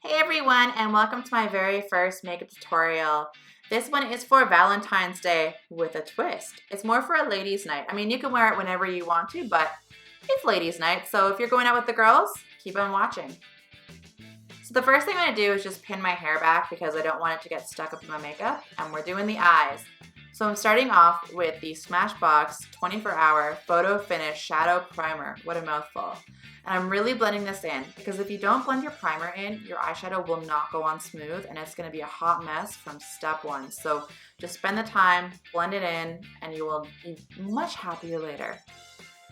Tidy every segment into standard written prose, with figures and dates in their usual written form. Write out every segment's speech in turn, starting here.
Hey everyone, and welcome to my very first makeup tutorial. This one is for Valentine's Day with a twist. It's more for a ladies' night. I mean, you can wear it whenever you want to, but it's ladies' night, so if you're going out with the girls, keep on watching. So the first thing I'm going to do is just pin my hair back because I don't want it to get stuck up in my makeup, and we're doing the eyes. So I'm starting off with the Smashbox 24-hour Photo Finish Shadow Primer. What a mouthful. And I'm really blending this in because if you don't blend your primer in, your eyeshadow will not go on smooth and it's going to be a hot mess from step one. So just spend the time, blend it in, and you will be much happier later.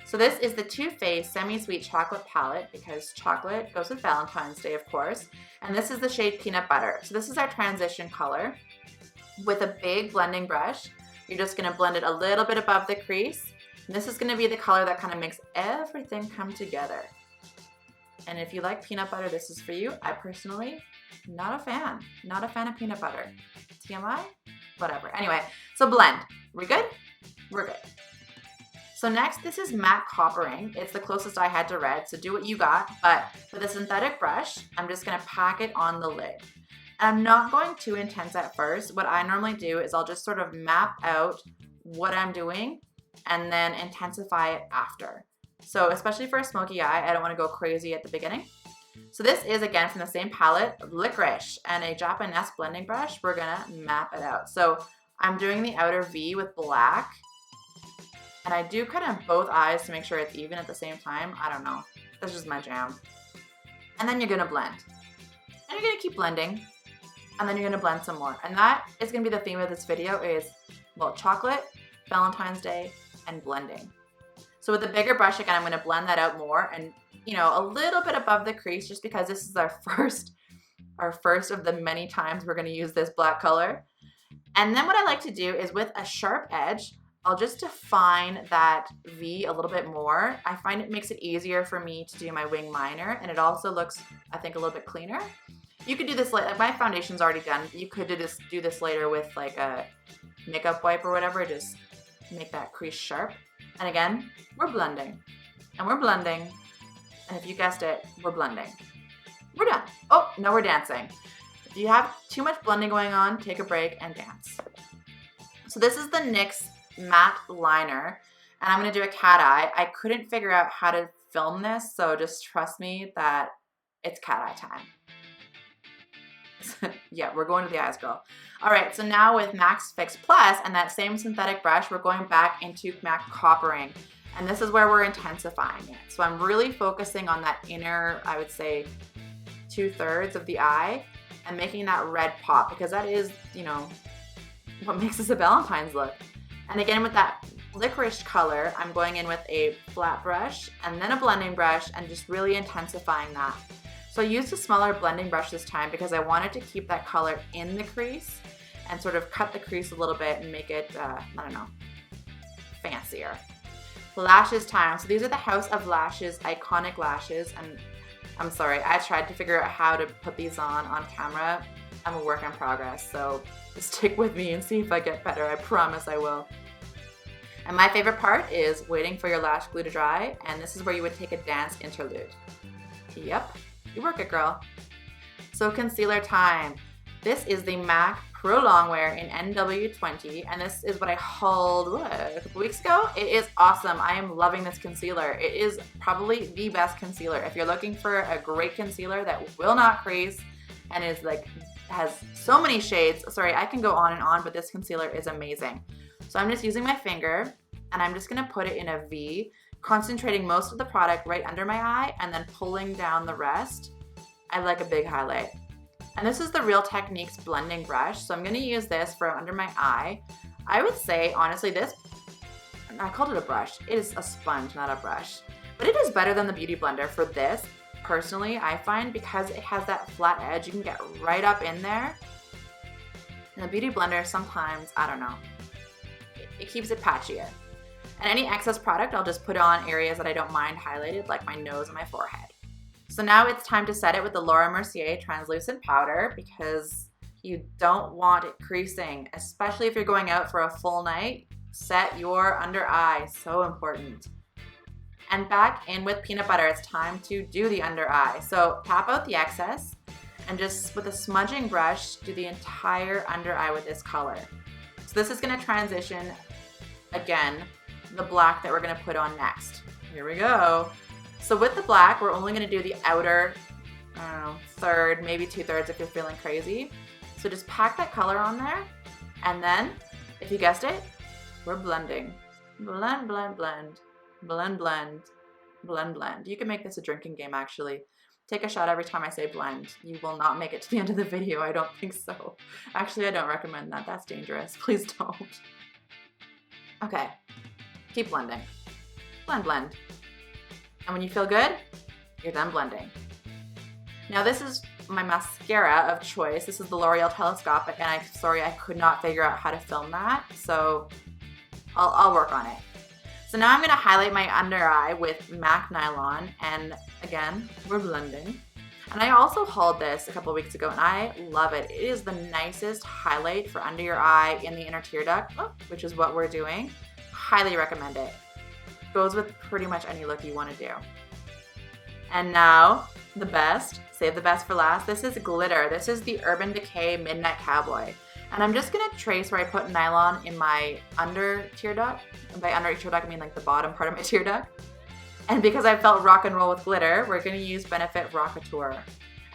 So this is the Too Faced Semi-Sweet Chocolate Palette because chocolate goes with Valentine's Day, of course. And this is the shade Peanut Butter. So this is our transition color. With a big blending brush, you're just going to blend it a little bit above the crease. And this is going to be the color that kind of makes everything come together. And if you like peanut butter, this is for you. I personally, not a fan of peanut butter. TMI? Whatever. Anyway, so blend. We good? We're good. So next, this is matte coppering. It's the closest I had to red, so do what you got. But with a synthetic brush, I'm just gonna pack it on the lid. And I'm not going too intense at first. What I normally do is I'll just sort of map out what I'm doing and then intensify it after. So especially for a smoky eye, I don't want to go crazy at the beginning. So this is again from the same palette, Licorice, and a Japonesque blending brush. We're gonna map it out. So I'm doing the outer V with black, and I do kind of both eyes to make sure it's even at the same time. I don't know, that's just my jam. And then you're gonna blend, and you're gonna keep blending, and then you're gonna blend some more. And that is gonna be the theme of this video is, well, chocolate, Valentine's Day, and blending. So with a bigger brush, again, I'm going to blend that out more and, you know, a little bit above the crease just because this is our first of the many times we're going to use this black color. And then what I like to do is with a sharp edge, I'll just define that V a little bit more. I find it makes it easier for me to do my wing liner, and it also looks, I think, a little bit cleaner. You could do this later. My foundation's already done. You could do this later with like a makeup wipe or whatever. Just make that crease sharp. And again, we're blending, and we're blending, and if you guessed it, we're blending. We're done. Oh, now we're dancing. If you have too much blending going on, take a break and dance. So this is the NYX matte liner, and I'm gonna do a cat eye. I couldn't figure out how to film this, so just trust me that it's cat eye time. Yeah, we're going to the eyes, girl. All right, so now with Max Fix Plus and that same synthetic brush, we're going back into matte coppering. And this is where we're intensifying it. So I'm really focusing on that inner, I would say, 2/3 of the eye and making that red pop because that is, you know, what makes us a Valentine's look. And again, with that licorice color, I'm going in with a flat brush and then a blending brush and just really intensifying that. So I used a smaller blending brush this time because I wanted to keep that color in the crease and sort of cut the crease a little bit and make it, I don't know, fancier. Lashes time. So these are the House of Lashes iconic lashes, and I'm sorry, I tried to figure out how to put these on camera. I'm a work in progress, so stick with me and see if I get better. I promise I will. And my favorite part is waiting for your lash glue to dry, and this is where you would take a dance interlude. Yep. You work it, girl. So concealer time. This is the MAC Prolongwear in NW20, and this is what I hauled a couple weeks ago. It is awesome. I am loving this concealer. It is probably the best concealer. If you're looking for a great concealer that will not crease and is like has so many shades. Sorry, I can go on and on, but this concealer is amazing. So I'm just using my finger, and I'm just gonna put it in a V, concentrating most of the product right under my eye and then pulling down the rest. I like a big highlight. And this is the Real Techniques blending brush. So I'm gonna use this for under my eye. I would say, honestly, this, I called it a brush. It is a sponge, not a brush. But it is better than the Beauty Blender for this. Personally, I find because it has that flat edge, you can get right up in there. And the Beauty Blender sometimes, I don't know, it keeps it patchier. And any excess product, I'll just put on areas that I don't mind highlighted, like my nose and my forehead. So now it's time to set it with the Laura Mercier translucent powder because you don't want it creasing, especially if you're going out for a full night. Set your under eye, so important. And back in with peanut butter, it's time to do the under eye. So tap out the excess and just with a smudging brush, do the entire under eye with this color. So this is gonna transition, again, the black that we're gonna put on next. Here we go. So with the black, we're only gonna do the outer, I don't know, third, maybe 2/3 if you're feeling crazy. So just pack that color on there, and then, if you guessed it, we're blending. Blend, blend, blend, blend, blend, blend, blend. You can make this a drinking game, actually. Take a shot every time I say blend. You will not make it to the end of the video, I don't think so. Actually, I don't recommend that, that's dangerous. Please don't. Okay, keep blending. Blend, blend. And when you feel good, you're done blending. Now this is my mascara of choice. This is the L'Oreal Telescopic, and I'm sorry I could not figure out how to film that, so I'll work on it. So now I'm gonna highlight my under eye with MAC Nylon, and again, we're blending. And I also hauled this a couple weeks ago, and I love it. It is the nicest highlight for under your eye in the inner tear duct, which is what we're doing. Highly recommend it. Goes with pretty much any look you wanna do. And now, the best, save the best for last. This is glitter. This is the Urban Decay Midnight Cowboy. And I'm just gonna trace where I put nylon in my under tear duct. And by under tear duct, I mean like the bottom part of my tear duct. And because I felt rock and roll with glitter, we're gonna use Benefit Rokateur.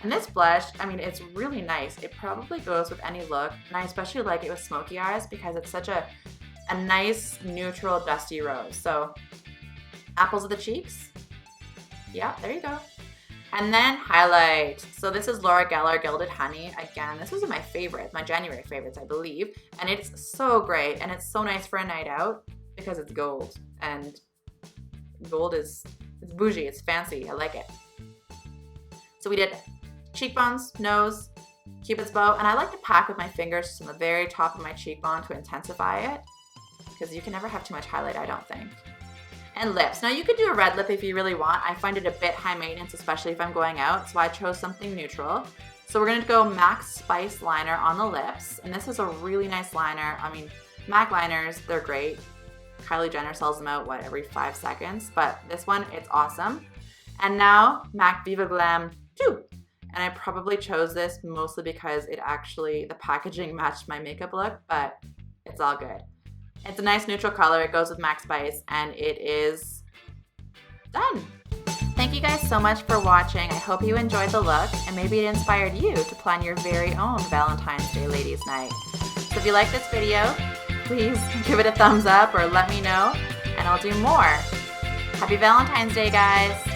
And this blush, I mean, it's really nice. It probably goes with any look. And I especially like it with smoky eyes because it's such a nice, neutral, dusty rose. So, apples of the cheeks. Yeah, there you go. And then highlight. So this is Laura Geller Gilded Honey. Again, this was my favorite, my January favorites, I believe. And it's so great, and it's so nice for a night out because it's gold. And gold it's bougie, it's fancy, I like it. So we did cheekbones, nose, Cupid's bow, and I like to pack with my fingers just on the very top of my cheekbone to intensify it, because you can never have too much highlight, I don't think. And lips. Now you could do a red lip if you really want. I find it a bit high maintenance, especially if I'm going out, so I chose something neutral. So we're gonna go MAC Spice Liner on the lips, and this is a really nice liner. I mean, MAC liners, they're great. Kylie Jenner sells them out, every 5 seconds, but this one, it's awesome. And now, MAC Viva Glam 2. And I probably chose this mostly because it actually, the packaging matched my makeup look, but it's all good. It's a nice neutral color, it goes with MAC Spice, and it is done. Thank you guys so much for watching. I hope you enjoyed the look, and maybe it inspired you to plan your very own Valentine's Day Ladies Night. So if you like this video, please give it a thumbs up or let me know, and I'll do more. Happy Valentine's Day, guys.